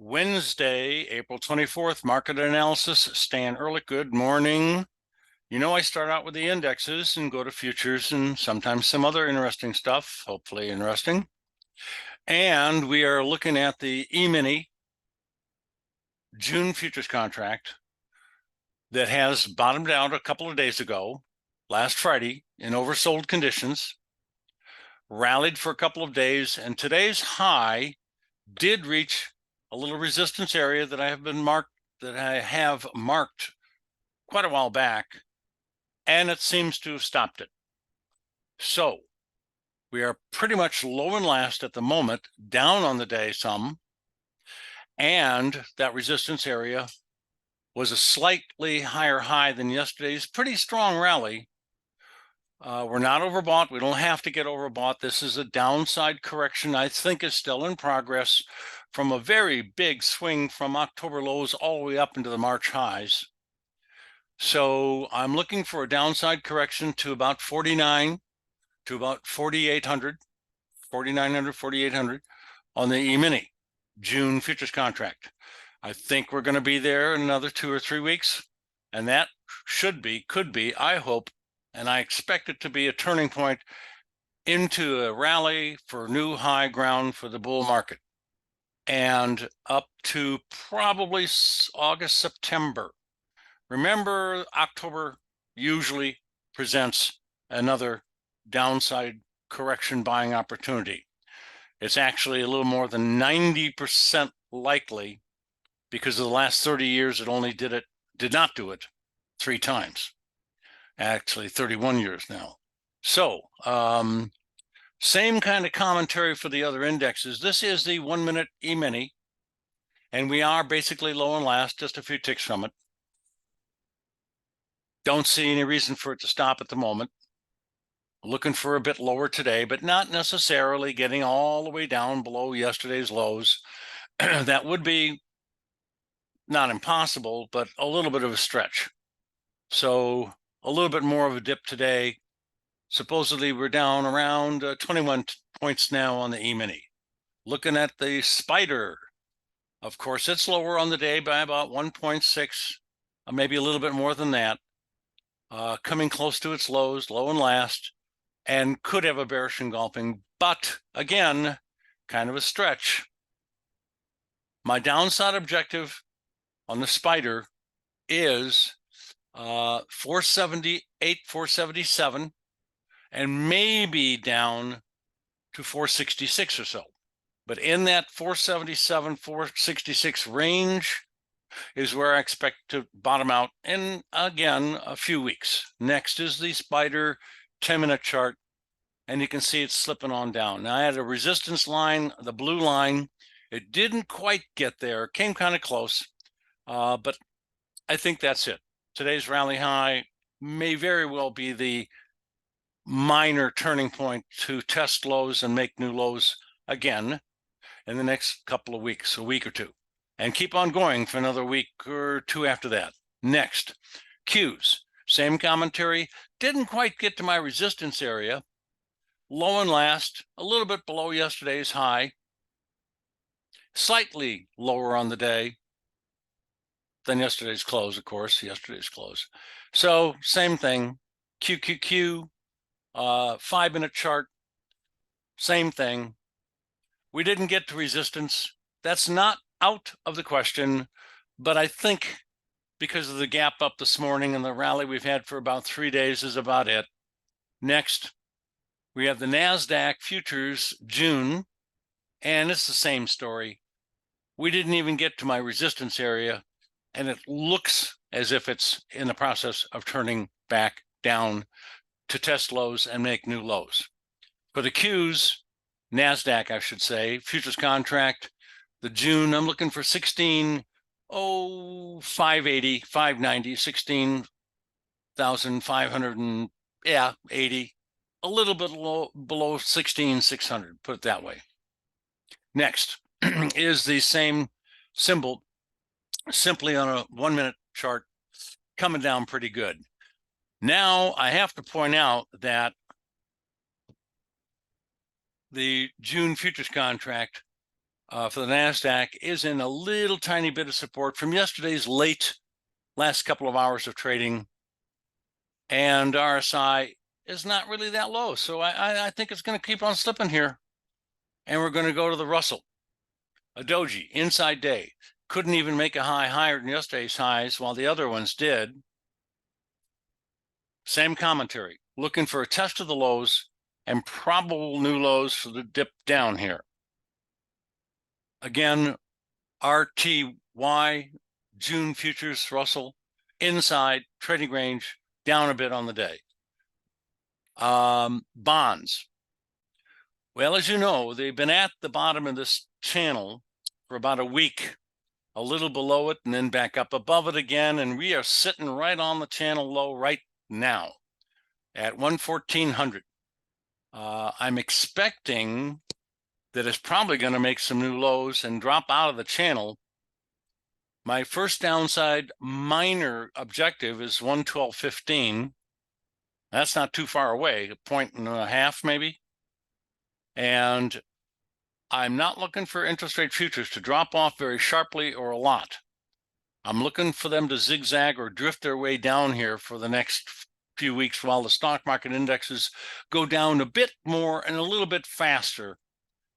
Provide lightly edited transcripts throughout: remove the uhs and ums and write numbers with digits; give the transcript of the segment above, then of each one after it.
Wednesday, April 24th, market analysis. Stan Ehrlich, good morning. You know, I start out with the indexes and go to futures and sometimes some other interesting stuff, hopefully interesting. And we are looking at the E-mini June futures contract that has bottomed out a couple of days ago, last Friday, in oversold conditions, rallied for a couple of days, and today's high did reach a little resistance area that I have marked quite a while back, and it seems to have stopped it. So we are pretty much low and last at the moment, down on the day some, and that resistance area was a slightly higher high than yesterday's pretty strong rally. We're not overbought. We don't have to get overbought. This is a downside correction I think is still in progress from a very big swing from October lows all the way up into the March highs. So I'm looking for a downside correction to about 49, to about 4,800, 4,900, 4,800 on the E-mini June futures contract. I think we're going to be there in another 2 or 3 weeks, and that could be, I hope, and I expect it to be a turning point into a rally for new high ground for the bull market, and up to probably August, September. Remember, October usually presents another downside correction buying opportunity. It's actually a little more than 90% likely, because of the last 30 years it only did not do it 3 times. Actually 31 years now. So same kind of commentary for the other indexes. This is the 1 minute E-mini, and we are basically low and last, just a few ticks from it. Don't see any reason for it to stop at the moment. Looking for a bit lower today, but not necessarily getting all the way down below yesterday's lows. That would be not impossible, but a little bit of a stretch. So a little bit more of a dip today. Supposedly we're down around 21 points now on the E-mini. Looking at the spider, of course, it's lower on the day by about 1.6, maybe a little bit more than that. Coming close to its lows, low and last, and could have a bearish engulfing, but again, kind of a stretch. My downside objective on the spider is 478, 477, and maybe down to 466 or so. But in that 477, 466 range is where I expect to bottom out in, again, a few weeks. Next is the spider 10-minute chart, and you can see it's slipping on down. Now I had a resistance line, the blue line. It didn't quite get there, came kind of close, but I think that's it. Today's rally high may very well be the minor turning point to test lows and make new lows again in the next couple of weeks, a week or two, and keep on going for another week or two after that. Next, Qs, same commentary. Didn't quite get to my resistance area. Low and last, a little bit below yesterday's high, slightly lower on the day than yesterday's close, of course, yesterday's close. So same thing, QQQ, 5-minute chart, same thing. We didn't get to resistance. That's not out of the question, but I think because of the gap up this morning and the rally we've had for about 3 days is about it. Next, we have the NASDAQ futures June, and it's the same story. We didn't even get to my resistance area, and it looks as if it's in the process of turning back down to test lows and make new lows. For the Qs, NASDAQ, I should say, futures contract, the June, I'm looking for 580, 590, 16,580, a little bit below 16,600, put it that way. Next is the same symbol, simply on a 1-minute chart, coming down pretty good. Now I have to point out that the June futures contract for the NASDAQ is in a little tiny bit of support from yesterday's last couple of hours of trading. And RSI is not really that low. So I think it's going to keep on slipping here. And we're going to go to the Russell. A doji, inside day. Couldn't even make a high higher than yesterday's highs, while the other ones did. Same commentary, looking for a test of the lows and probable new lows for the dip down here. Again, RTY, June futures, Russell, inside, trading range, down a bit on the day. Bonds. Well, as you know, they've been at the bottom of this channel for about a week, a little below it, and then back up above it again. And we are sitting right on the channel low right now at 11400. I'm expecting that it's probably going to make some new lows and drop out of the channel. My first downside minor objective is 112.15. That's not too far away, a point and a half maybe. And I'm not looking for interest rate futures to drop off very sharply or a lot. I'm looking for them to zigzag or drift their way down here for the next few weeks while the stock market indexes go down a bit more and a little bit faster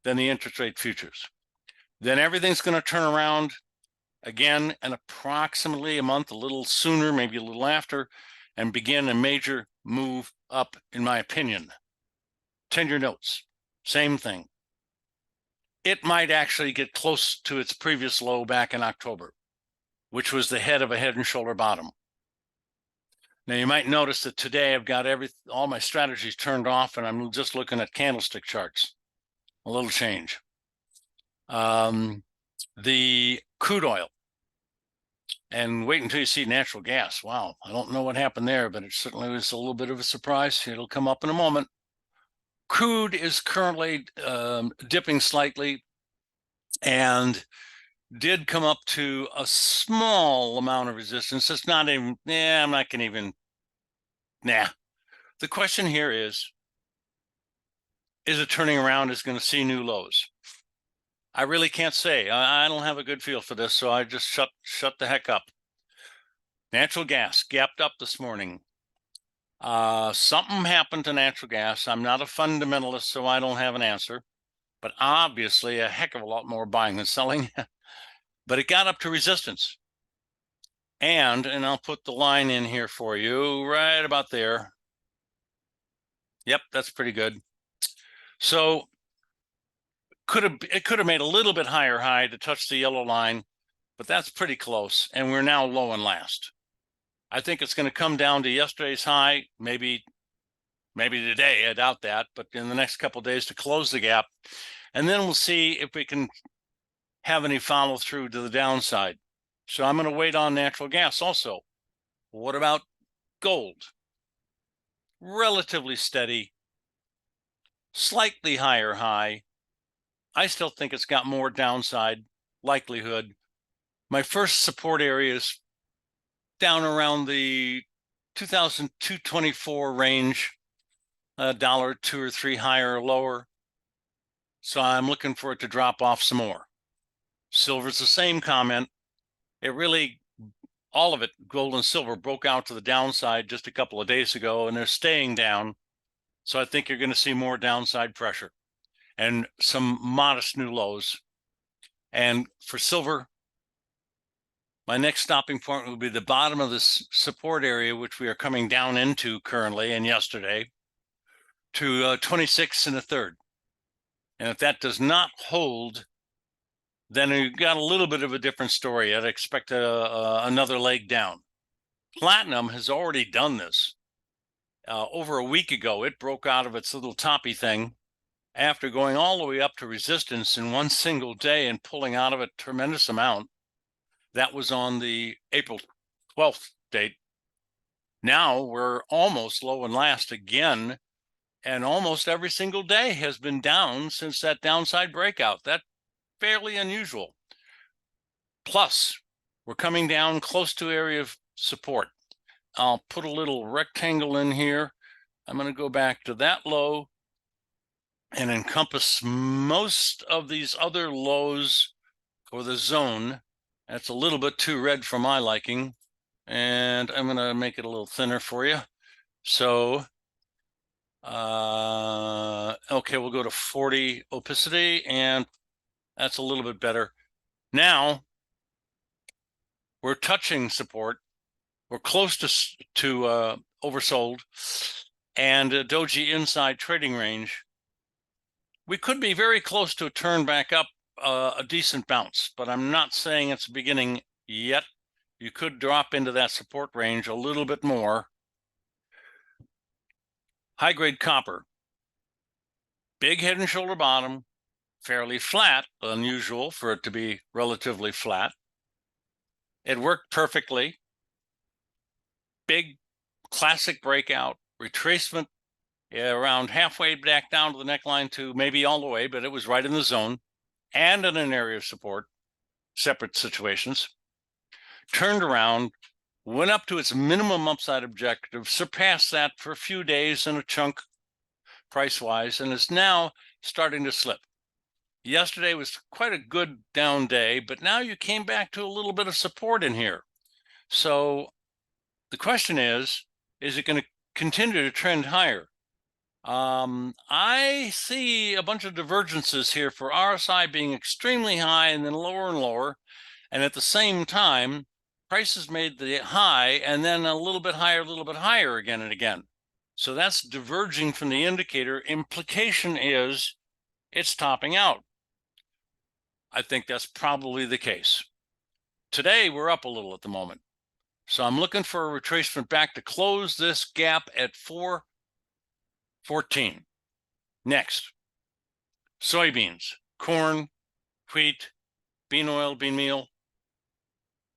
than the interest rate futures. Then everything's going to turn around again in approximately a month, a little sooner, maybe a little after, and begin a major move up, in my opinion. 10-year notes, same thing. It might actually get close to its previous low back in October, which was the head of a head and shoulder bottom. Now, you might notice that today I've got all my strategies turned off, and I'm just looking at candlestick charts. A little change. The crude oil. And wait until you see natural gas. Wow, I don't know what happened there, but it certainly was a little bit of a surprise. It'll come up in a moment. Crude is currently dipping slightly and did come up to a small amount of resistance. It's not even, I'm not going to even, The question here is it turning around? Is going to see new lows? I really can't say. I don't have a good feel for this, so I just shut the heck up. Natural gas gapped up this morning. Something happened to natural gas. I'm not a fundamentalist, so I don't have an answer, but obviously a heck of a lot more buying than selling. But it got up to resistance. And I'll put the line in here for you right about there. Yep, that's pretty good. So it could have made a little bit higher high to touch the yellow line, but that's pretty close. And we're now low and last. I think it's going to come down to yesterday's high, maybe today. I doubt that, but in the next couple of days to close the gap. And then we'll see if we can have any follow through to the downside. So I'm going to wait on natural gas also. What about gold? Relatively steady, slightly higher high. I still think it's got more downside likelihood. My first support area is down around the 2,224 range, $1, $2 or $3 higher or lower. So I'm looking for it to drop off some more. Silver's the same comment. It really, all of it, gold and silver, broke out to the downside just a couple of days ago, and they're staying down. So I think you're going to see more downside pressure and some modest new lows. And for silver, my next stopping point will be the bottom of this support area, which we are coming down into currently and yesterday, to 26 1/3. And if that does not hold, then you've got a little bit of a different story. I'd expect another leg down. Platinum has already done this. Over a week ago, it broke out of its little toppy thing after going all the way up to resistance in one single day and pulling out of it a tremendous amount. That was on the April 12th date. Now we're almost low and last again, and almost every single day has been down since that downside breakout. That's fairly unusual. Plus, we're coming down close to area of support. I'll put a little rectangle in here. I'm going to go back to that low and encompass most of these other lows for the zone. That's a little bit too red for my liking, and I'm going to make it a little thinner for you. So, okay, we'll go to 40 opacity, and that's a little bit better. Now, we're touching support. We're close to oversold, and a doji inside trading range. We could be very close to a turn back up, a decent bounce, but I'm not saying it's beginning yet. You could drop into that support range a little bit more. High grade copper, big head and shoulder bottom, fairly flat, unusual for it to be relatively flat. It worked perfectly. Big classic breakout, retracement around halfway back down to the neckline to maybe all the way, but it was right in the zone and in an area of support, separate situations. Turned around, went up to its minimum upside objective, surpassed that for a few days in a chunk price-wise, and is now starting to slip. Yesterday was quite a good down day, but now you came back to a little bit of support in here. So the question is it going to continue to trend higher? I see a bunch of divergences here for RSI being extremely high and then lower and lower. And at the same time, prices made the high and then a little bit higher again and again. So that's diverging from the indicator. Implication is it's topping out. I think that's probably the case. Today, we're up a little at the moment. So I'm looking for a retracement back to close this gap at 414. Next, soybeans, corn, wheat, bean oil, bean meal.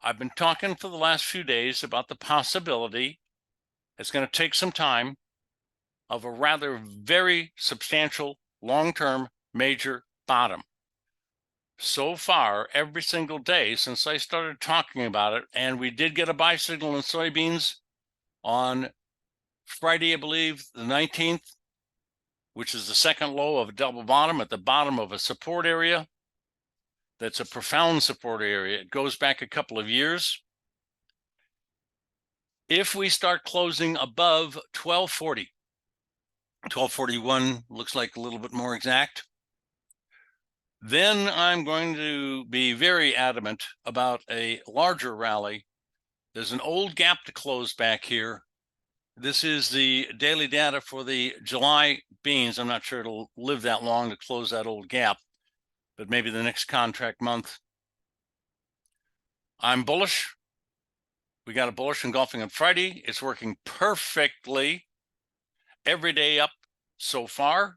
I've been talking for the last few days about the possibility, it's going to take some time, of a rather very substantial long-term major bottom. So far, every single day since I started talking about it, and we did get a buy signal in soybeans on Friday, I believe, the 19th, which is the second low of a double bottom at the bottom of a support area. That's a profound support area. It goes back a couple of years. If we start closing above 1240, 1241 looks like a little bit more exact, then I'm going to be very adamant about a larger rally. There's an old gap to close back here. This is the daily data for the July beans. I'm not sure it'll live that long to close that old gap, but maybe the next contract month. I'm bullish. We got a bullish engulfing on Friday. It's working perfectly. Every day up so far.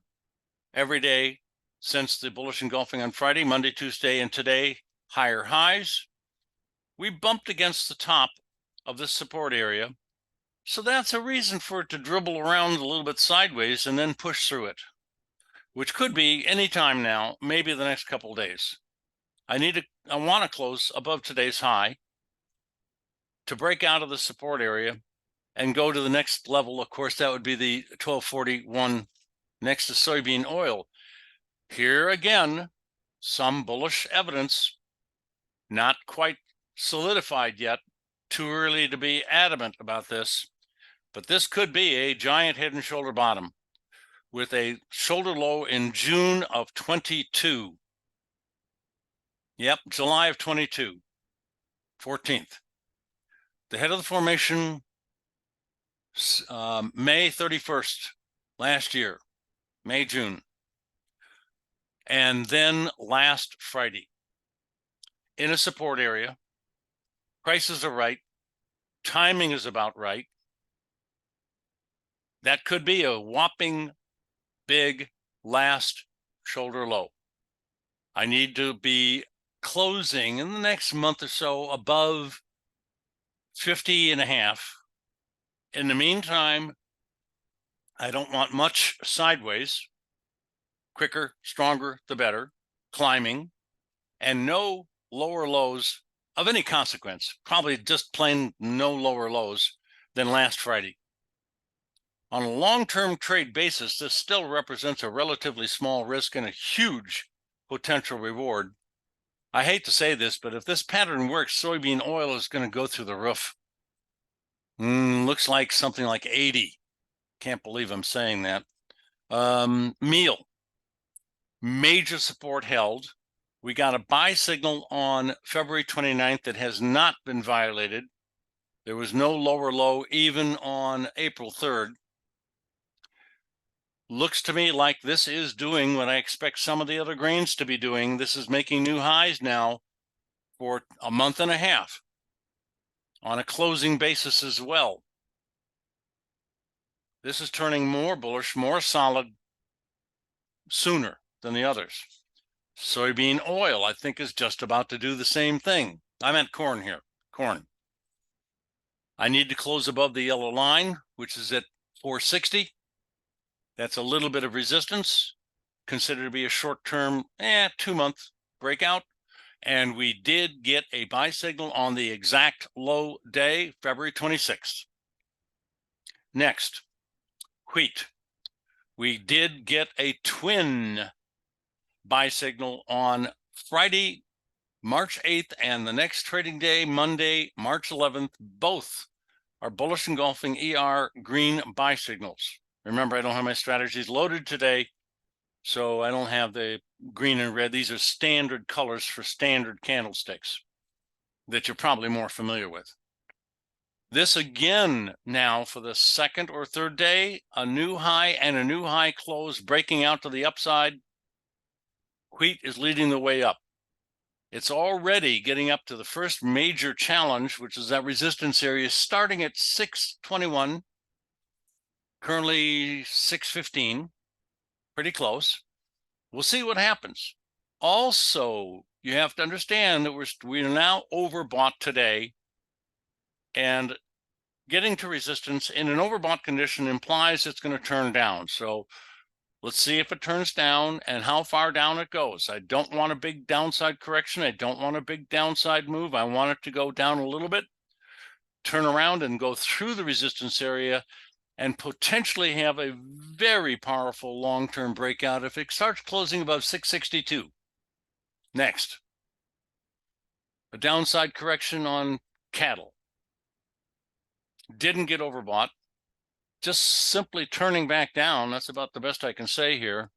Every day since the bullish engulfing on Friday, Monday, Tuesday, and today, higher highs. We bumped against the top of this support area. So that's a reason for it to dribble around a little bit sideways and then push through it, which could be any time now, maybe the next couple of days. I want to close above today's high to break out of the support area and go to the next level. Of course, that would be the 1241 next to soybean oil. Here again, some bullish evidence, not quite solidified yet. Too early to be adamant about this, but this could be a giant head and shoulder bottom with a shoulder low in June of 22. Yep, July of 22, 14th. The head of the formation, May 31st last year, May, June. And then last Friday, in a support area, prices are right, timing is about right. That could be a whopping big last shoulder low. I need to be closing in the next month or so above 50.5. In the meantime, I don't want much sideways. Quicker, stronger, the better, climbing, and no lower lows of any consequence, probably just plain no lower lows than last Friday. On a long-term trade basis, this still represents a relatively small risk and a huge potential reward. I hate to say this, but if this pattern works, soybean oil is going to go through the roof. Looks like something like 80. Can't believe I'm saying that. Meal, major support held. We got a buy signal on February 29th that has not been violated. There was no lower low even on April 3rd. Looks to me like this is doing what I expect some of the other grains to be doing. This is making new highs now for a month and a half on a closing basis as well. This is turning more bullish, more solid sooner than the others. Soybean oil, I think, is just about to do the same thing. I meant corn here, corn. I need to close above the yellow line, which is at 460. That's a little bit of resistance, considered to be a short-term, 2-month breakout. And we did get a buy signal on the exact low day, February 26th. Next, wheat. We did get a twin buy signal on Friday, March 8th, and the next trading day, Monday, March 11th. Both are bullish engulfing ER green buy signals. Remember, I don't have my strategies loaded today, so I don't have the green and red. These are standard colors for standard candlesticks that you're probably more familiar with. This again now for the second or third day, a new high and a new high close breaking out to the upside. Wheat is leading the way up. It's already getting up to the first major challenge, which is that resistance area starting at 621, currently 615, pretty close. We'll see what happens. Also, you have to understand that we're now overbought today, and getting to resistance in an overbought condition implies it's going to turn down. So let's see if it turns down and how far down it goes. I don't want a big downside correction. I don't want a big downside move. I want it to go down a little bit, turn around and go through the resistance area, and potentially have a very powerful long-term breakout if it starts closing above 662. Next, a downside correction on cattle. Didn't get overbought, just simply turning back down. That's about the best I can say here.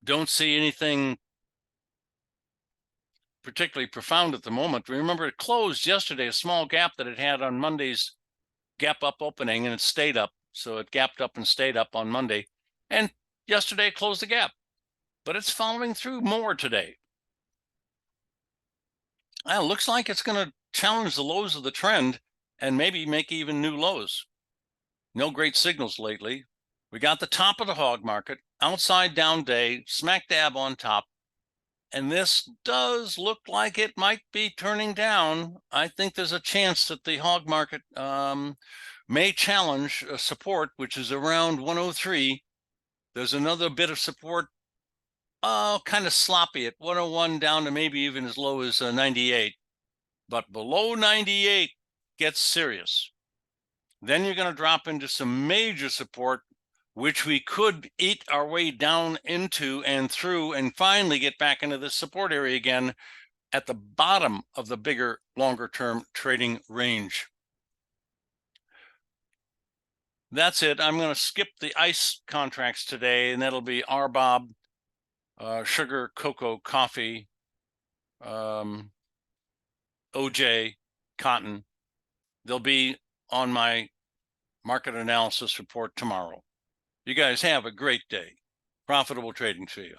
Don't see anything particularly profound at the moment. Remember, it closed yesterday, a small gap that it had on Monday's gap up opening, and it stayed up. So it gapped up and stayed up on Monday. And yesterday it closed the gap, but it's following through more today. Well, it looks like it's going to challenge the lows of the trend and maybe make even new lows. No great signals lately. We got the top of the hog market, outside down day, smack dab on top. And this does look like it might be turning down. I think there's a chance that the hog market may challenge support, which is around 103. There's another bit of support, kind of sloppy at 101 down to maybe even as low as 98. But below 98 gets serious. Then you're going to drop into some major support, which we could eat our way down into and through and finally get back into the support area again at the bottom of the bigger, longer-term trading range. That's it. I'm going to skip the ICE contracts today, and that'll be RBOB, sugar, cocoa, coffee, OJ, cotton. They'll be on my market analysis report tomorrow. You guys have a great day. Profitable trading to you.